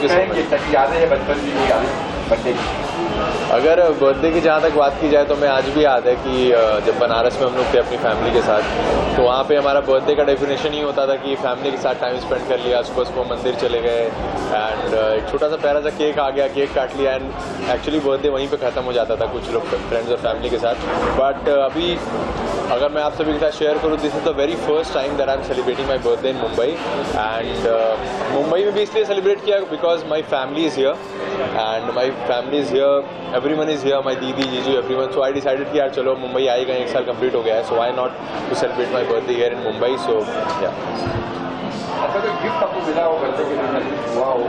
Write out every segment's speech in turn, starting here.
You so much. यादें हैं बचपन की, यादें बर्थडे की? अगर बर्थडे की जहाँ तक बात की जाए तो मैं आज भी याद है कि जब बनारस में हम लोग थे अपनी फैमिली के साथ, तो वहाँ पे हमारा बर्थडे का डेफिनेशन ही होता था कि फैमिली के साथ टाइम स्पेंड कर लिया, सुबह सुबह मंदिर चले गए एंड एक छोटा सा प्यारा सा केक आ गया, केक काट लिया एंड एक्चुअली बर्थडे वहीं पे ख़त्म हो जाता था कुछ लोग फ्रेंड्स और फैमिली के साथ। बट अभी अगर मैं आप सभी के साथ शेयर करूँ, this is the very first time that I am celebrating my birthday in Mumbai and Mumbai में भी इसलिए सेलिब्रेट किया because my family is here and my family is here, everyone is here, my दीदी जीजू everyone, so I decided कि यार चलो मुंबई आए गए, 1 साल कंप्लीट हो गया है, so why not to celebrate my birthday here in Mumbai, so yeah. अच्छा, कोई गिफ्ट आपको मिला हो बर्थडे के दिन हुआ हो?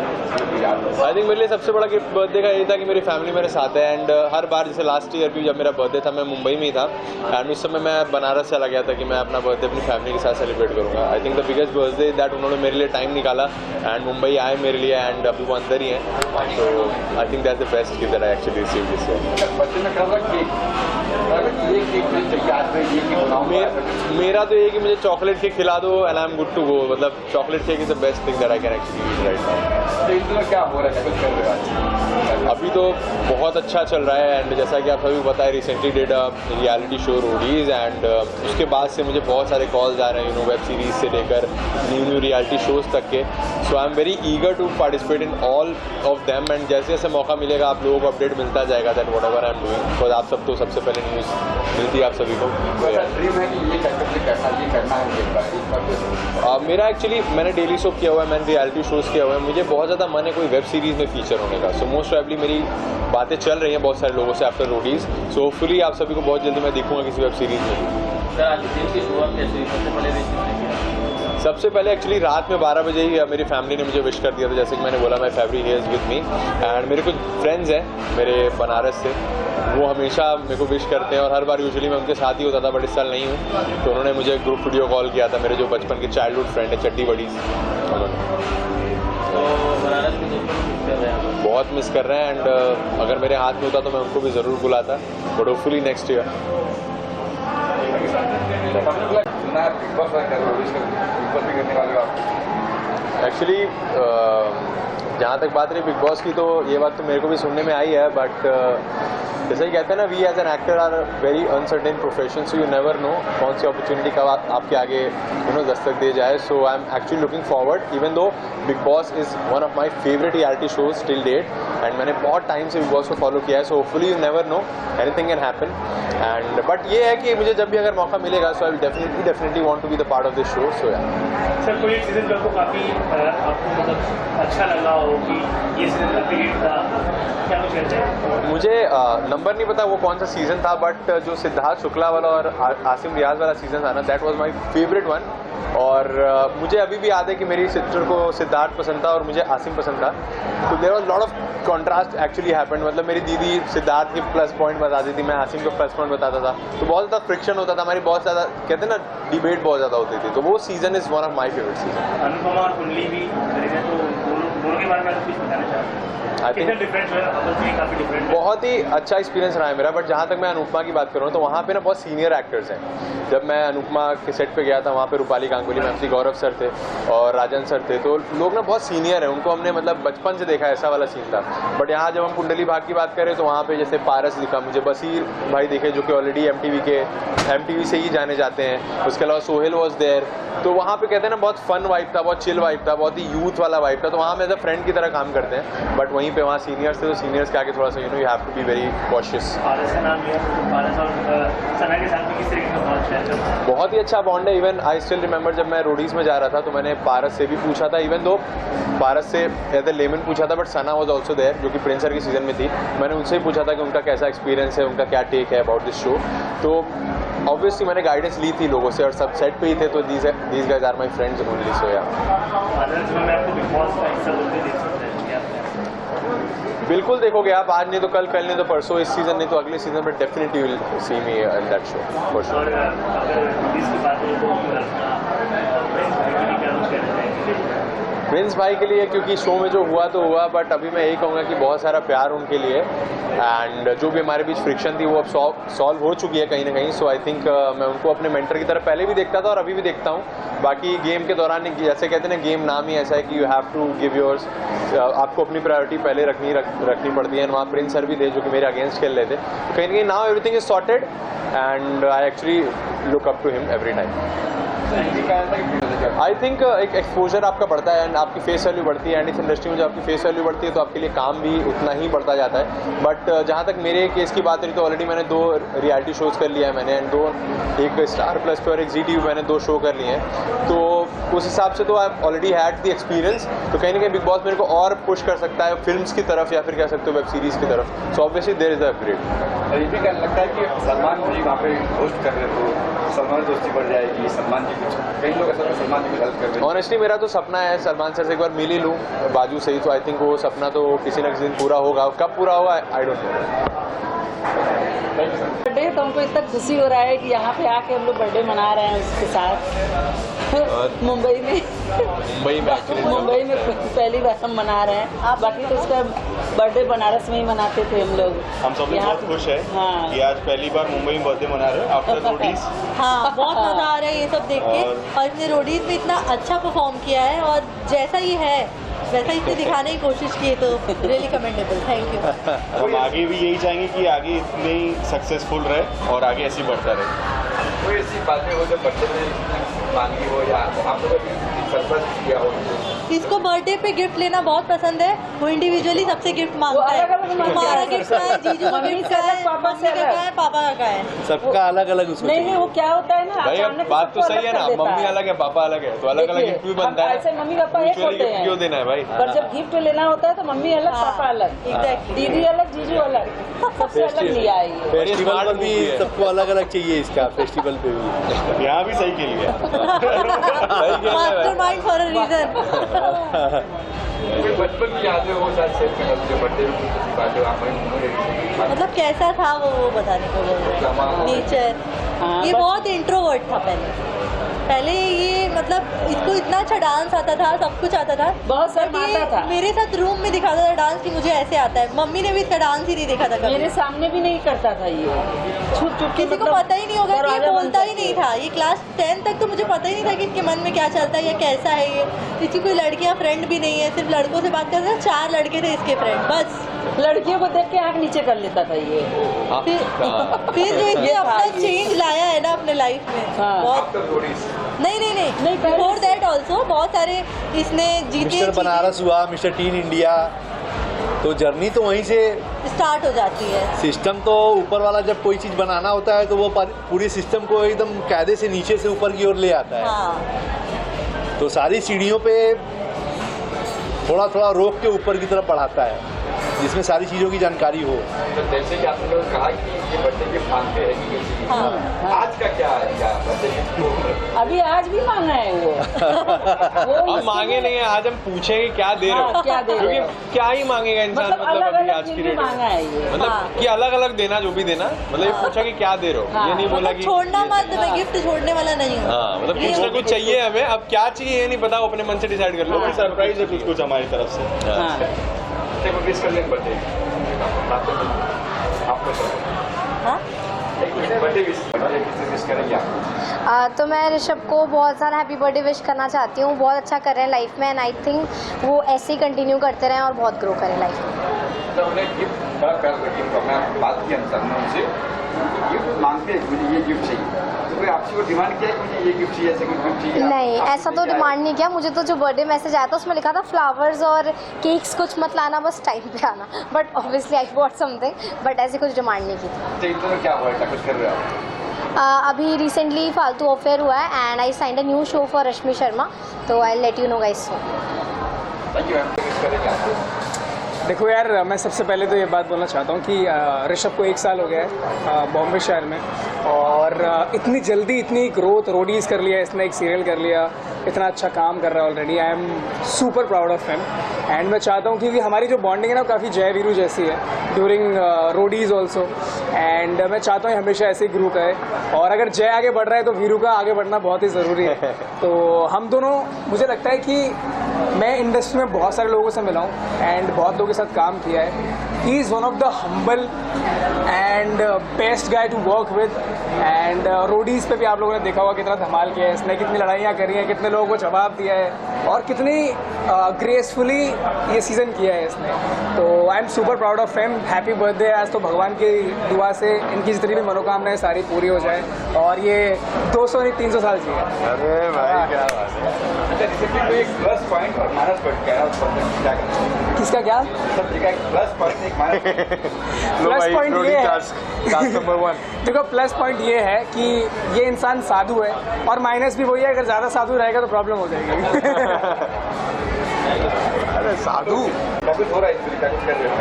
आई थिंक मेरे लिए सबसे बड़ा गिफ्ट बर्थडे का ये था कि मेरी फैमिली मेरे साथ है एंड हर बार जैसे लास्ट ईयर भी जब मेरा बर्थडे था मैं मुंबई में ही था एंड उस समय मैं बनारस चला गया था कि मैं अपना बर्थडे अपनी फैमिली के साथ सेलिब्रेट करूँगा। I think the biggest birthday that उन्होंने मेरे लिए टाइम निकाला एंड मुंबई आए मेरे लिए एंड अभी वो अंदर ही हैं, तो I think that's the best gift that I actually received this year. बच्चे में क्या केक मेरा तो ये कि मुझे चॉकलेट केक खिला दो and I am good to go, मतलब chocolate cake is the best thing that I can actually eat right now. क्या हो रहा है, कुछ कर रहे हो? अभी तो बहुत अच्छा चल रहा है एंड जैसा कि आप सभी को पता है recently dead a reality show Roadies and उसके बाद से मुझे बहुत सारे कॉल्स आ रहे हैं, वेब सीरीज़ से लेकर न्यू रियलिटी शोज़ तक के, so I am very eager to participate in all of them and जैसे जैसे मौका मिलेगा आप लोगों को अपडेट मिलता जाएगा that what ever I am doing, because आप सब तो सबसे पहले न्यूज़ मिलती है आप सभी को। ड्रीम है कि ये करना है? मेरा एक्चुअली मैंने डेली शो किया हुआ है, मैंने रियलिटी शोज़ किया हुआ है, मुझे बहुत ज़्यादा मन है कोई वेब सीरीज़ में फीचर होने का, सो मोस्ट प्रॉबेबली मेरी बातें चल रही हैं बहुत सारे लोगों से आफ्टर रोडीज़, सो होपफुली आप सभी को बहुत जल्दी मैं दिखूंगा किसी वेब सीरीज़ में। सबसे पहले एक्चुअली रात में 12 बजे ही मेरी फैमिली ने मुझे विश कर दिया था, जैसे कि मैंने बोला my family here's with me and मेरे कुछ फ्रेंड्स हैं मेरे बनारस से, वो हमेशा मेरे को विश करते हैं और हर बार यूजुअली मैं उनके साथ ही होता था, बट इस साल नहीं हूँ, तो उन्होंने मुझे ग्रुप वीडियो कॉल किया था, मेरे जो बचपन के चाइल्डहुड फ्रेंड है चड्डी बडीज़, बहुत मिस कर रहे हैं एंड अगर मेरे हाथ में होता तो मैं उनको भी ज़रूर बुलाता, but hopefully next year. Actually जहाँ तक बात रही बिग बॉस की, तो ये बात तो मेरे को भी सुनने में आई है, बट जैसे ही कहते हैं ना, we as an actor are very uncertain profession, so you never know कौन सी अपॉर्चुनिटी कब आपके आगे दस्तक दे जाए, so I am actually looking forward even though Bigg Boss is one of my favourite reality shows till date and मैंने बहुत टाइम से बिग बॉस को फॉलो किया है, so hopefully you never know anything can happen and but ये है कि मुझे जब भी अगर मौका मिलेगा so I will definitely want to be the part of this show. So sir कोई सीजन जो आपको काफ़ी आपको मतलब अच्छा लगा हो कि ये सीजन का पीरियड था, क्या कुछ कहते हैं? मुझे नंबर नहीं पता वो कौन सा सीज़न था, बट जो सिद्धार्थ शुक्ला वाला और आसिम रियाज वाला सीज़न था ना, that was my favourite one और मुझे अभी भी याद है कि मेरी सिस्टर को सिद्धार्थ पसंद था और मुझे आसिम पसंद था, तो there was lot of contrast actually happened, मतलब मेरी दीदी सिद्धार्थ के प्लस पॉइंट बताती थी, मैं आसिम को प्लस पॉइंट बताता था, तो बहुत ज़्यादा फ्रिक्शन होता था, हमारी बहुत ज़्यादा कहते हैं ना डिबेट बहुत ज़्यादा होती थी, तो वो season is one of my favourite season. Anupama और कुंडली भी तो दोनों के बारे में कुछ बताना चाहते हैं? बहुत ही अच्छा एक्सपीरियंस रहा है मेरा, बट जहाँ तक मैं अनुपमा की बात कर रहा हूँ तो वहाँ पे ना बहुत सीनियर एक्टर्स हैं। जब मैं अनुपमा के सेट पे गया था वहाँ पे रूपाली गांगुली मैम थी, गौरव सर थे और राजन सर थे, तो लोग ना बहुत सीनियर हैं, उनको हमने मतलब बचपन से देखा, ऐसा वाला सीन था। बट यहाँ जब हम कुंडली भाग की बात करें तो वहाँ पे जैसे पारस दिखा मुझे, बसीर भाई दिखे जो कि ऑलरेडी एमटीवी से ही जाने जाते हैं, उसके अलावा सोहेल वॉज देयर, तो वहाँ पे कहते हैं ना बहुत फन वाइब था, बहुत चिल वाइब था, बहुत ही यूथ वाला वाइब था, तो वहाँ में एज अ फ्रेंड की तरह काम करते हैं। बट वहीं पे वहाँ सीनियर्स थे, तो सीनियर्स के आगे थोड़ा सा you have to be very cautious. बहुत ही अच्छा बॉन्ड है, इवन आई स्टिल रिमेंबर जब मैं रोडीज़ में जा रहा था तो मैंने पारस से भी पूछा था, इवन दो पारस से एज ए लेमन पूछा था, but Sana was also there जो कि प्रिंस सर की सीजन में थी, मैंने उनसे ही पूछा था कि उनका कैसा एक्सपीरियंस है, उनका क्या टेक है अबाउट दिस शो, तो ऑब्वियसली मैंने गाइडेंस ली थी लोगों से और सब सेट पे ही थे, तो these guys are my friends only. So yeah बिल्कुल देखोगे आप, आज नहीं तो कल, कल नहीं तो परसों, इस सीज़न नहीं तो अगले सीज़न में definitely will see me in that show for sure. Prince भाई के लिए क्योंकि शो में जो हुआ तो हुआ, बट अभी मैं यही कहूँगा कि बहुत सारा प्यार उनके लिए, एंड जो भी हमारे बीच फ्रिक्शन थी वो अब सॉल्व हो चुकी है कहीं ना कहीं. सो आई थिंक मैं उनको अपने मेंटर की तरह पहले भी देखता था और अभी भी देखता हूँ. बाकी गेम के दौरान जैसे कहते हैं ना, गेम नाम ही ऐसा है कि you have to give yours, आपको अपनी प्रायोरिटी पहले रखनी पड़ती है. वहाँ प्रिंस सर भी थे जो कि मेरे अगेंस्ट खेल रहे थे. तो कहीं ना कहीं now everything is sorted and I actually look up to him every time. I think एक एक्सपोजर आपका बढ़ता है एंड आपकी फेस वैल्यू बढ़ती है, एंड इस इंडस्ट्री में जब आपकी फेस वैल्यू बढ़ती है तो आपके लिए काम भी उतना ही बढ़ता जाता है. बट जहाँ तक मेरे केस की बात रही तो ऑलरेडी मैंने 2 रियलिटी शोज़ कर लिया है मैंने, एंड 2 एक स्टार प्लस पे और एक ZTV मैंने 2 शो कर लिए हैं. तो उस हिसाब से तो I already had the experience. तो कहीं ना कहीं बिग बॉस मेरे को और पुश कर सकता है फिल्म्स की तरफ या फिर कह सकते हो वेब सीरीज़ की तरफ. So obviously there is the upgrade. ये भी क्या लगता है कि सलमान जी वहाँ पे होस्ट कर रहे तो सलमान दोस्ती बढ़ जाएगी, सलमान जी कुछ कई लोग ऐसा सलमान जी की हेल्प कर रहे हैं. ऑनेस्टली मेरा तो सपना है सलमान सर से एक बार मिल ही लूँ बाजू से ही. तो आई थिंक वो सपना तो किसी न किसी दिन पूरा होगा. कब पूरा होगा आई डोंट नो. बर्थडे तो हमको इतना खुशी हो रहा है कि यहाँ पे आके हम लोग बर्थडे मना रहे हैं उसके साथ. मुंबई में पहली बार हम मना रहे हैं. बाकी तो उसका बर्थडे बनारस में ही मनाते थे हम लोग. हम सब लोग बहुत खुश है हाँ. कि आज पहली बार मुंबई में बर्थडे मना रहे हैं आफ्टर रोडीज. हाँ, बहुत मजा आ रहा है ये सब देख के. और इसने रोडीज में इतना अच्छा परफॉर्म किया है और जैसा ही है वैसा इसने दिखाने की कोशिश की है, तो रियली कमेंडेबल. Thank you. हम आगे भी यही चाहेंगे कि आगे इतने ही सक्सेसफुल रहे और आगे ऐसे ही बढ़ता रहे. कोई ऐसी बातें हो जो बच्चे ने मांगी हो या आप लोगों ने सरप्राइज किया हो? इसको बर्थडे पे गिफ्ट लेना बहुत पसंद है. वो इंडिविजुअली सबसे गिफ्ट मांगता है. अलग-अलग मांगता तुम्हारा है. गिफ्ट का है, जीजू का मम्मी गिफ्ट से का अलग, है, पापा से मम्मी का अलग. है, पापा का है. सबका अलग अलग उसको नहीं वो क्या होता है ना, भाई अब अचानक बात तो सबको सही है ना, अलग कर देता मम्मी है. अलग है पापा अलग है तो अलग अलग देखिए, गिफ्ट भी बनता हम है. ऐसे मम्मी पापा एक Mutually होते gift हैं, क्यों देना है भाई? पर जब गिफ्ट लेना होता है तो मम्मी अलग हाँ. पापा अलग, Exactly. दीदी अलग जीजू अलग, सबसे अलग लिया है ये. फेस्टिवल पर भी सबको अलग अलग चाहिए. इसका फेस्टिवल पे भी यहाँ भी सही के लिए मास्टरमाइंड फॉर अ रीजन. कोई बचपन की यादें हो शायद शेयर करना मुझे बर्थडे में कुछ बातें आप मतलब कैसा था वो बताने को बोल रहे हैं. नेचर. हाँ, ये बस- बहुत इंट्रोवर्ट था पहले ये मतलब इसको इतना अच्छा डांस आता था, सब कुछ आता था. बहुत But ये शर्माता था. मेरे साथ रूम में दिखाता था डांस कि मुझे ऐसे आता है. मम्मी ने भी इसका डांस ही नहीं देखा था कभी. मेरे सामने भी नहीं करता था ये, छुप छुप के किसी को मतलब पता ही नहीं होगा कि ये दरवाजा बंद बोलता ही करके. नहीं था. ये क्लास 10 तक तो मुझे पता ही नहीं था कि इसके मन में क्या चलता है या कैसा है ये. इसकी कोई लड़कियां फ्रेंड भी नहीं है, सिर्फ लड़कों से बात करता था. 4 लड़के थे इसके फ्रेंड बस. लड़कियों को देख के आंख नीचे कर लेता था ये. हाँ, फिर हाँ. फिर जो इसने ये था अपना ये. चेंज लाया है ना अपने लाइफ में हाँ. बहुत. आफ्टर रोडीज नहीं नहीं, पहले बिफोर से- दैट ऑल्सो बहुत सारे इसने जीते मिस्टर बनारस हुआ, मिस्टर टीन इंडिया. तो जर्नी तो वहीं से स्टार्ट हो जाती है. सिस्टम तो ऊपर वाला जब कोई चीज़ बनाना होता है तो वो पूरी सिस्टम को एकदम कायदे से नीचे से ऊपर की ओर ले आता है. हाँ. तो सारी सीढ़ियों पे थोड़ा थोड़ा रोक के ऊपर की तरफ बढ़ाता है जिसमें सारी चीज़ों की जानकारी हो. तो जैसे कि आपने लोग कहा कि ये बर्थडे गिफ्ट मांगते हैं कि ये चीज़। हाँ. आज का क्या है क्या बर्थडे गिफ्ट? अभी आज भी मांगा है वो हम मांगे नहीं है, आज हम पूछेंगे क्या दे रहे हाँ, हो. क्या दे रहे क्योंकि हो? क्या ही मांगेगा इंसान, मतलब मतलब अभी अलग-अलग आज की चीज़ डेट मांगा है ये. मतलब हाँ. कि अलग अलग देना जो भी देना, मतलब ये पूछा कि क्या दे रहे हो. हाँ. ये नहीं बोला मतलब कि छोड़ना ये मत. दे. मैं गिफ्ट छोड़ने वाला नहीं हूँ. हाँ, मतलब कुछ ना कुछ चाहिए हमें. अब क्या चाहिए ये नहीं पता, वो अपने मन से डिसाइड कर लो. हाँ. सरप्राइज है कुछ कुछ हमारी तरफ से. हाँ. को मिस कर लेंगे बर्थडे आपको हाँ? बर्थडे मिस करेंगे आप? तो मैं ऋषभ को बहुत सारा हैप्पी बर्थडे विश करना चाहती हूँ. बहुत अच्छा कर रहे हैं लाइफ में एंड आई थिंक वो ऐसे ही कंटिन्यू करते रहें और बहुत ग्रो करें लाइफ में. तो उन्हें गिफ्ट बड़ा प्यार करती हूँ. मैं बात की अंतर में उनसे गिफ्ट मांगते हैं मुझे ये गिफ्ट चाहिए. तो कोई आपसे को डिमांड किया कि मुझे ये गिफ्ट चाहिए, ऐसे कोई गिफ्ट चाहिए? नहीं, आप ऐसा तो लेके आए? डिमांड नहीं किया. मुझे तो जो बर्थडे मैसेज आया था उसमें लिखा था फ्लावर्स और केक्स कुछ मत लाना, बस टाइम पे आना. But obviously I want something, but ऐसे कुछ डिमांड नहीं की थी. तो इतना क्या हुआ है, कुछ कर रहे हो आप? अभी रिसेंटली फालतू अफेयर हुआ है and I signed a new show for Rashmi Sharma. तो I let you know guys. Thank you. Miss करेंगे आपको. देखो यार, मैं सबसे पहले तो ये बात बोलना चाहता हूँ कि ऋषभ को 1 साल हो गया है बॉम्बे शहर में, और इतनी जल्दी इतनी ग्रोथ, रोडीज़ कर लिया इसने, एक सीरियल कर लिया, इतना अच्छा काम कर रहा है already. I am super proud of him. And मैं चाहता हूँ क्योंकि हमारी जो बॉन्डिंग है ना काफ़ी जय वीरू जैसी है ड्यूरिंग रोडीज़ ऑल्सो, एंड मैं चाहता हूँ हमेशा ऐसे ही ग्रो करे. और अगर जय आगे बढ़ रहा है तो वीरू का आगे बढ़ना बहुत ही ज़रूरी है. तो हम दोनों, मुझे लगता है कि मैं इंडस्ट्री में बहुत सारे लोगों से मिला हूँ एंड बहुत लोगों के साथ काम किया है. He is one of the humble and best guy to work with. And Roadies पे भी आप लोगों ने देखा होगा कितना धमाल किया है इसने, कितनी लड़ाइयाँ करी हैं, कितने लोगों को जवाब दिया है और कितनी ग्रेसफुली ये सीज़न किया है इसने. तो I am super proud of him. Happy birthday. आज तो भगवान की दुआ से इनकी जितनी भी मनोकामनाएं सारी पूरी हो जाए और ये 200 नहीं 300 साल जिए. अरे भाई क्या बात है. अच्छा, डिसिप्लिन को एक प्लस पॉइंट और माइनस पॉइंट क्या है उस पर क्या करें? किसका क्या? सब जगह एक प्लस पॉइंट एक माइनस पॉइंट. प्लस पॉइंट ये है, टास्क नंबर 1. देखो प्लस पॉइंट ये है कि ये इंसान साधु है और माइनस भी वही है, अगर ज़्यादा साधु रहेगा तो प्रॉब्लम हो जाएगी. अरे साधु क्या कुछ हो रहा है इसमें, क्या कुछ कर रहे हो?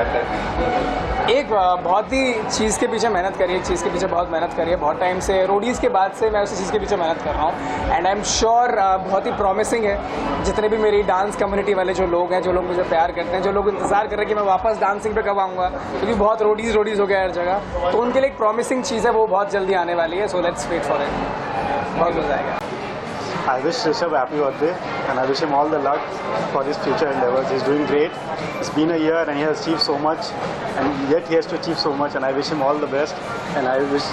एक बहुत ही चीज़ के पीछे मेहनत करी है, एक चीज़ के पीछे बहुत मेहनत करी है. बहुत टाइम से रोडीज़ के बाद से मैं उसी चीज़ के पीछे मेहनत कर रहा हूँ एंड आई एम श्योर बहुत ही प्रॉमिसिंग है. जितने भी मेरी डांस कम्युनिटी वाले जो लोग हैं, जो लोग मुझे प्यार करते हैं, जो लोग इंतज़ार कर रहे हैं कि मैं वापस डांसिंग पे कब आऊँगा, क्योंकि बहुत रोडीज़ हो गया हर जगह, तो उनके लिए एक प्रॉमिसिंग चीज़ है, वो बहुत जल्दी आने वाली है. So let's wait for it. बहुत मज़ा आएगा. I wish Rishabh happy birthday and I wish him all the luck for his future endeavors. He's doing great. It's been a year and he has achieved so much and yet he has to achieve so much and I wish him all the best and I wish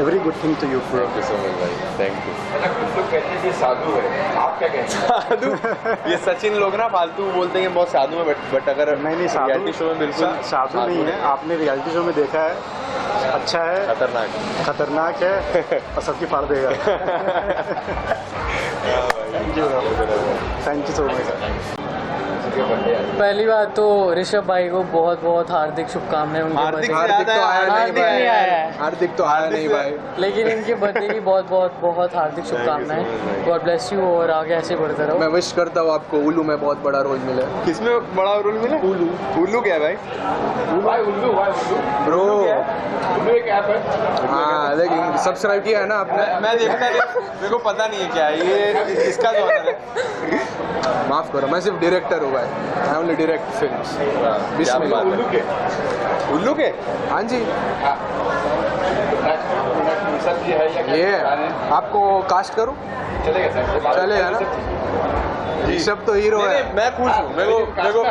every good thing to you, bro. Thank you so much भाई. Thank you. अच्छा, कुछ लोग कहते हैं कि साधु है, आप क्या कहते हैं? साधु ये सचिन लोग ना फालतू बोलते हैं कि बहुत साधु है, बट अगर नहीं साधु रियलिटी शो में बिल्कुल साधु नहीं है. आपने रियलिटी शो में देखा है, अच्छा है, खतरनाक है और सबकी फाड़ देगा. Thank you so much. पहली बात तो ऋषभ भाई को बहुत बहुत हार्दिक शुभकामनाएं. उनके हार्दिक birthday- तो आया नहीं हार्दिक भाई. नहीं आया है, हार्दिक तो आया नहीं भाई. लेकिन इनके बर्थडे की बहुत बहुत बहुत हार्दिक शुभकामनाएं. गॉड ब्लेस यू और आगे ऐसे बढ़ते रहो. मैं विश करता हूँ आपको उल्लू में बहुत बड़ा रोल मिले. किसमें बड़ा रोल मिले? उल्लू. उल्लू क्या है भाई? उल्लू ब्रो उल्लू एक ऐप है. हाँ लेकिन सब्सक्राइब किया है ना आपने? मैं देखता नहीं, मेरे को पता नहीं है क्या है ये, इसका जो है. माफ करो, मैं सिर्फ डायरेक्टर हूँ भाई. I only direct films. बिस्मिल्लाह. उल्लू के? हाँ जी. सब ये है या क्या? ये आपको कास्ट करूँ? चलेगा सर. चलेगा ना. ऋषभ तो हीरो है. मैं खुश हूँ. मेरे को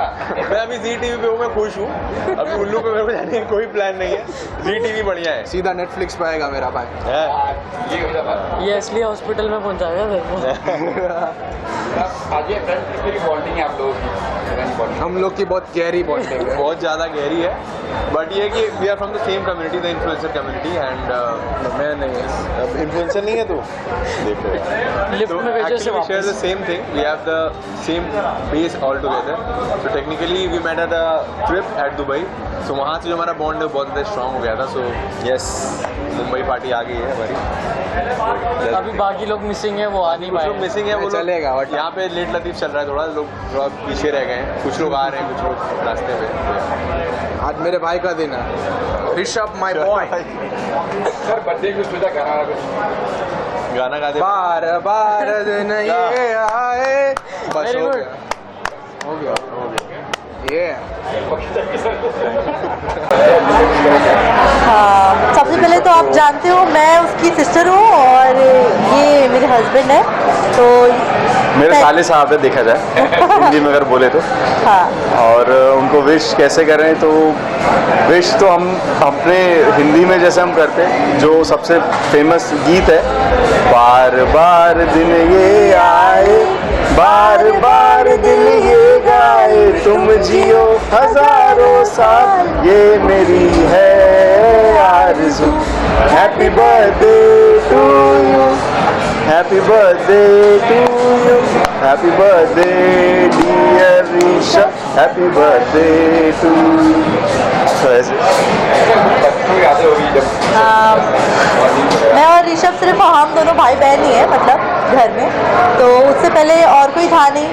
मैं अभी जी टीवी पे हूँ, मैं खुश हूँ. अभी उल्लू पे मेरे को जाने की कोई प्लान नहीं है. जी टीवी बढ़िया है, सीधा नेटफ्लिक्स पे आएगा मेरा भाई. ये हो जाता ये इसलिए हॉस्पिटल में पहुंचाएगा मेरे को. आज ये फ्रेंड की बॉन्डिंग है आप लोगों की. हम लोग की बहुत गहरी बॉन्डिंग है, बहुत ज़्यादा गहरी है. बट ये कि we are from the same community, the influencer community. And मैं नहीं, इन्फ्लुएंसर नहीं है तू. देखो लिफ्ट में भेजो से वी शेयर द वापस. Same thing. We have the same base all together. So technically we met at a trip at Dubai. So वहाँ से जो हमारा बॉन्ड है बहुत ज़्यादा स्ट्रॉन्ग हो गया था. सो यस, मुंबई पार्टी आ गई है हमारी. अभी बाकी लोग मिसिंग है, वो आ नहीं कुछ पाए. लोग मिसिंग है, वो चलेगा. यहाँ पे लेट लतीफ चल रहा है, थोड़ा पीछे रह गए हैं. कुछ लोग आ रहे हैं, कुछ लोग रास्ते पे. आज मेरे भाई का दिन है. Rishabh my boy. Sir birthday कुछ सोचा गाना कुछ गाना गा दे. बार बार दिन ये आए. बस Very हो good. गया, हो गया, हो गया. ये हाँ, सबसे पहले तो आप जानते हो मैं उसकी सिस्टर हूँ और ये मेरे हस्बैंड है. तो मेरे साले साहब है देखा जाए हिंदी में अगर बोले तो. हाँ, और उनको विश कैसे करें, तो विश तो हम अपने हिंदी में जैसे हम करते हैं, जो सबसे फेमस गीत है, बार बार दिन ये आए, बार बार दिन ये गाए, तुम जियो हजारों साल, ये मेरी है आरज़ू. Happy birthday to you, happy birthday to you, happy birthday dear Rishabh, happy birthday to you. तो ऐसे यादें होगी जब मैं और ऋषभ सिर्फ हम दोनों भाई बहन ही है, मतलब घर में. तो उससे पहले और कोई था नहीं.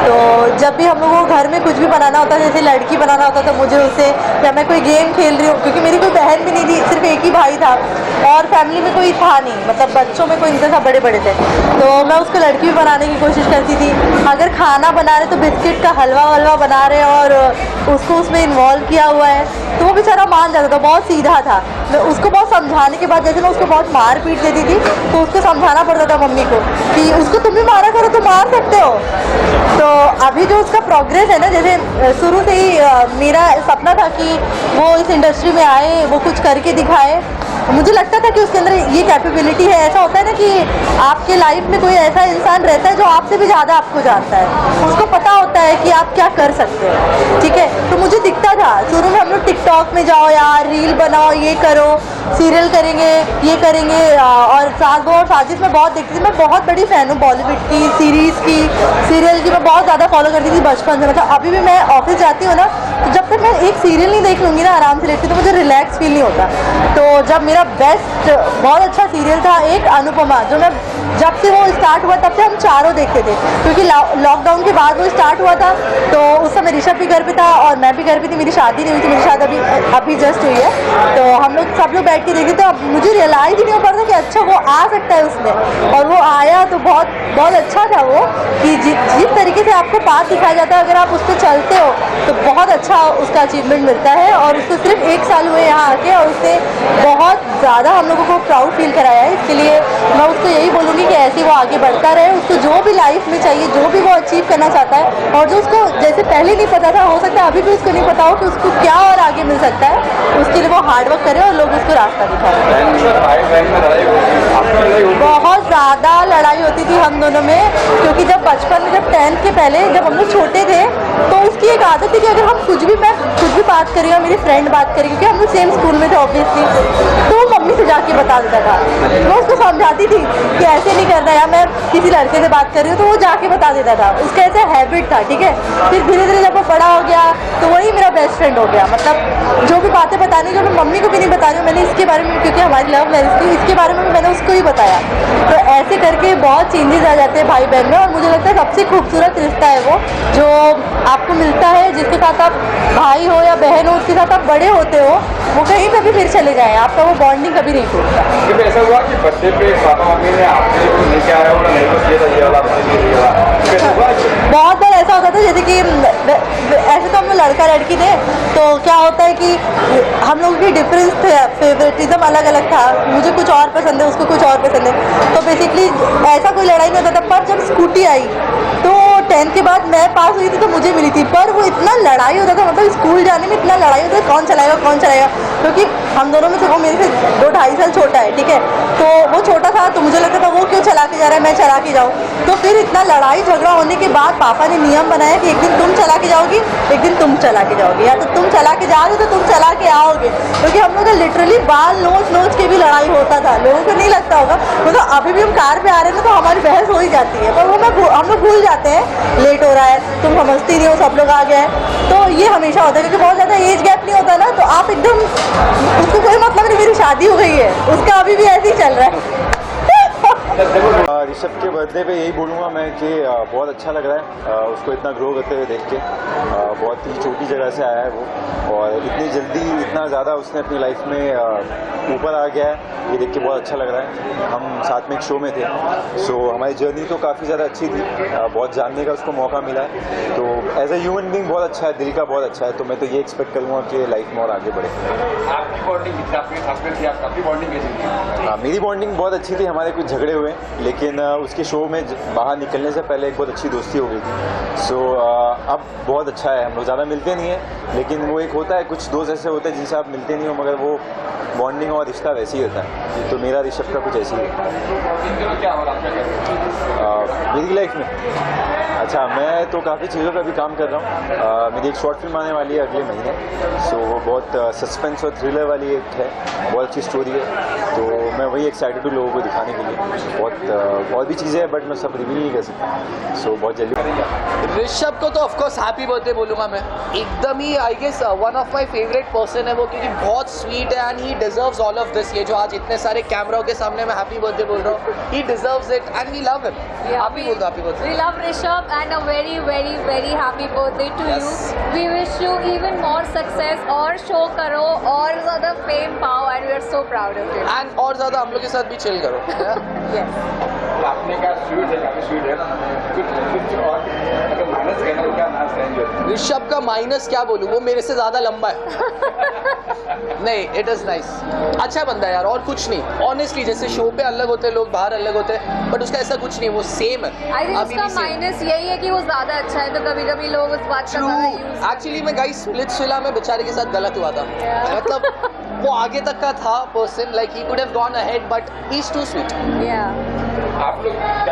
तो जब भी हम लोगों को घर में कुछ भी बनाना होता, जैसे लड़की बनाना होता, तो मुझे उससे, या मैं कोई गेम खेल रही हूँ, क्योंकि मेरी कोई बहन भी नहीं थी, सिर्फ एक ही भाई था और फैमिली में कोई था नहीं, मतलब बच्चों में कोई नहीं था, बड़े बड़े थे. तो मैं उसको लड़की भी बनाने की कोशिश करती थी. अगर खाना बना रहे तो बिस्किट का हलवा वलवा बना रहे और उसको उसमें इन्वॉल्व किया हुआ है, तो वो बेचारा मान जाता था. बहुत सीधा था. मैं उसको बहुत समझाने के बाद, जैसे मैं उसको बहुत मार पीट देती थी तो उसको समझाना पड़ता था मम्मी को कि उसको तुम भी मारा करो, तुम मार सकते हो। तो अभी जो उसका प्रोग्रेस है ना, जैसे शुरू से ही मेरा सपना था कि वो इस इंडस्ट्री में आए, वो कुछ करके दिखाए। मुझे लगता था कि उसके अंदर ये कैपेबिलिटी है। ऐसा होता है ना कि आपके लाइफ में कोई ऐसा इंसान रहता है जो आपसे भी ज़्यादा आपको जानता है, उसको पता होता है कि आप क्या कर सकते हो, ठीक है। तो मुझे दिखता था शुरू में, हम लोग टिकटॉक में जाओ यार, रील बनाओ, ये करो, सीरियल करेंगे, ये करेंगे, और सास और साजिश में बहुत देखती थी। मैं बहुत बड़ी फ़ैन हूँ बॉलीवुड की, सीरीज़ की, सीरियल की, मैं बहुत ज़्यादा फॉलो करती थी बचपन से। मतलब अभी भी मैं ऑफिस जाती हूँ ना, तो जब तक मैं एक सीरियल नहीं देख लूँगी ना आराम से लेट के, तो मुझे रिलैक्स फील नहीं होता। तो जब मेरा बेस्ट बहुत अच्छा सीरियल था एक अनुपमा, जो मैं जब से वो स्टार्ट हुआ तब से हम चारों देखते थे, क्योंकि लॉकडाउन के बाद वो स्टार्ट हुआ था। तो उस समय ऋषभ भी घर पे था और मैं भी घर पे थी, मेरी शादी नहीं हुई थी, मेरी शादी अभी जस्ट हुई है। तो हम लोग सब लोग बैठ के देखते, तो अब मुझे रियलाइज ही नहीं हो पाता कि अच्छा वो आ सकता है उसमें, और वो आया तो बहुत बहुत अच्छा था वो, कि जिस तरीके से आपको पाथ दिखाया जाता है, अगर आप उस पर चलते हो तो बहुत अच्छा उसका अचीवमेंट मिलता है। और उसको सिर्फ 1 साल हुए यहाँ आके, और उसने बहुत ज़्यादा हम लोगों को प्राउड फील कराया है। इसके लिए मैं उसको यही बोलूँगी कि ऐसे वो आगे बढ़ता रहे, उसको जो भी लाइफ में चाहिए, जो भी वो अचीव करना चाहता है, और जो उसको जैसे पहले नहीं पता था, हो सकता है अभी भी उसको नहीं पता हो कि उसको क्या और आगे मिल सकता है, उसके लिए वो हार्डवर्क करे और लोग उसको रास्ता दिखाएं। बहुत ज़्यादा लड़ाई होती थी हम दोनों में, क्योंकि जब बचपन में, जब 10th के पहले जब हम लोग छोटे थे, तो उसकी एक आदत थी कि अगर हम मैं कुछ भी बात करेंगे, मेरी फ्रेंड बात करेगी, क्योंकि हम लोग सेम स्कूल में थे ऑब्वियसली, तो वो मम्मी से जाके बता देता था। मैं उसको समझाती थी कि ऐसे नहीं करना, या मैं किसी लड़के से बात कर रही हूँ तो वो जाके बता देता था। उसका ऐसा हैबिट था, ठीक है। फिर धीरे धीरे जब वो बड़ा हो गया तो वही मेरा बेस्ट फ्रेंड हो गया। मतलब जो भी बातें बतानी, जो मैं मम्मी को भी नहीं बता रही हूँ, मैंने इसके बारे में, क्योंकि हमारी लव मैरिज थी, इसके बारे में मैंने उसको ही बताया। तो ऐसे करके बहुत चेंजेस आ जाते हैं भाई बहन में, और मुझे लगता है सबसे खूबसूरत रिश्ता है वो जो आपको मिलता है, जिसके साथ आप भाई हो या बहन हो, उसके साथ आप बड़े होते हो, वो कहीं पे भी फिर चले जाए, आपका वो बॉन्डिंग कभी नहीं टूटता। कभी ऐसा हुआ कि बर्थडे पे पापा मम्मी ने आपके लिए कुछ लेके आया हो, नहीं तो ये था, ये वाला आपने ले लिया, बहुत बार ऐसा होता था, जैसे कि ऐसे तो हम लोग लड़का लड़की थे, तो क्या होता है कि हम लोगों की डिफरेंस थे, फेवरेटिज्म अलग अलग था, मुझे कुछ और पसंद है, उसको कुछ और पसंद है, तो बेसिकली ऐसा कोई लड़ाई नहीं होता था। पर जब स्कूटी आई तो 10th के बाद मैं पास हुई थी तो मुझे मिली थी, पर वो इतना लड़ाई होता था, मतलब स्कूल जाने में इतना लड़ाई होता है, कौन चलाएगा, क्योंकि हम दोनों में से वो मेरे से 2-2.5 साल छोटा है, ठीक है। तो वो छोटा था तो मुझे लगता था वो क्यों चला के जा रहा है, मैं चला के जाऊँ। तो फिर इतना लड़ाई झगड़ा होने के बाद पापा ने नियम बनाया कि एक दिन तुम चला के जाओगी, एक दिन तुम चला के जाओगी, या तो तुम चला के जा रहे हो तो तुम चला के आओगे, क्योंकि हम लोग का लिटरली बाल नोच के भी लड़ाई होता था। लोगों को नहीं लगता होगा, मतलब अभी भी हम कार पे आ रहे हैं तो हमारी बहस हो ही जाती है, पर वो हम लोग भूल जाते हैं, लेट हो रहा है, तुम समझती नहीं हो, सब लोग आ गए। तो ये हमेशा होता है, क्योंकि बहुत ज़्यादा एज गैप नहीं होता ना, तो आप एकदम, उसको कोई मतलब नहीं मेरी शादी हो गई है, उसका अभी भी ऐसे ही चल रहा है। ऋषभ के बर्थडे पे यही बोलूँगा मैं कि बहुत अच्छा लग रहा है उसको इतना ग्रो करते हुए देख के। बहुत ही छोटी जगह से आया है वो, और इतनी जल्दी इतना ज़्यादा उसने अपनी लाइफ में ऊपर आ गया है, ये देख के बहुत अच्छा लग रहा है। हम साथ में एक शो में थे, सो हमारी जर्नी तो काफ़ी ज़्यादा अच्छी थी, बहुत जानने का उसको मौका मिला है। तो एज ए ह्यूमन बीइंग बहुत अच्छा है, दिल का बहुत अच्छा है, तो मैं तो ये एक्सपेक्ट करूँगा कि लाइफ में और आगे बढ़े। आपकी बॉन्डिंग आपके हस्बैंड थी, आपकी बॉन्डिंग कैसी थी? हाँ, मेरी बॉन्डिंग बहुत अच्छी थी, हमारे कुछ झगड़े हुए, लेकिन उसके शो में बाहर निकलने से पहले एक बहुत अच्छी दोस्ती हो गई थी। सो अब बहुत अच्छा है, हम लोग ज़्यादा मिलते नहीं हैं, लेकिन वो एक होता है, कुछ दोस्त ऐसे होते हैं जिनसे आप मिलते नहीं हो, मगर वो बॉन्डिंग और रिश्ता वैसे ही होता है। तो मेरा ऋषभ का कुछ ऐसे ही है। क्या हो रहा है मेरी लाइफ में? अच्छा, मैं तो काफ़ी चीज़ों पर अभी काम कर रहा हूँ। मेरी एक शॉर्ट फिल्म आने वाली है अगले महीने, सो वो बहुत सस्पेंस और थ्रिलर वाली एक है, बहुत अच्छी स्टोरी है, तो मैं वही एक्साइटेड हूँ लोगों को दिखाने के लिए। बहुत और भी चीज़ें हैं, बट मैं सब रिवील नहीं कर सकता, सो बहुत जल्दी। ऋषभ को तो ऑफकोर्स हैप्पी बर्थडे बोलूँगा मैं, एकदम ही I guess one of my favourite person है वो, क्योंकि बहुत स्वीट है and he deserves all of this. ये जो आज इतने सारे कैमराओं के सामने मैं हैप्पी बर्थडे बोल रहा हूँ, he deserves it and we love him. आप भी बोल दो happy birthday. We love Rishabh and a very very very happy birthday to you. We wish you even more success और शो करो और ज़्यादा फेम पाओ and we are so proud of you. And और ज़्यादा हम लोग के साथ भी चिल करो। Yes. आपने कहा स्वीट है, काफ़ी स्वीट है, कुछ और अगर माइनस कहना क्या ना चाहिए? ऋषभ का माइनस क्या बोलूं, वो मेरे से ज्यादा लंबा है। नहीं, इट इज नाइस, अच्छा बंदा है यार, और कुछ नहीं। ऑनेस्टली जैसे शो पे अलग होते हैं लोग, बाहर अलग होते हैं, बट उसका ऐसा कुछ नहीं, वो सेम है। आई थिंक अभी उसका भी same। माइनस यही है कि वो ज्यादा अच्छा है, तो कभी कभी लोग उस बात का ज्यादा यूज। एक्चुअली मैं गाइस स्प्लिट्स विला में बेचारे के साथ गलत हुआ था। मतलब वो आगे तक का था person, like he could have gone ahead but he is too sweet. या आप लोग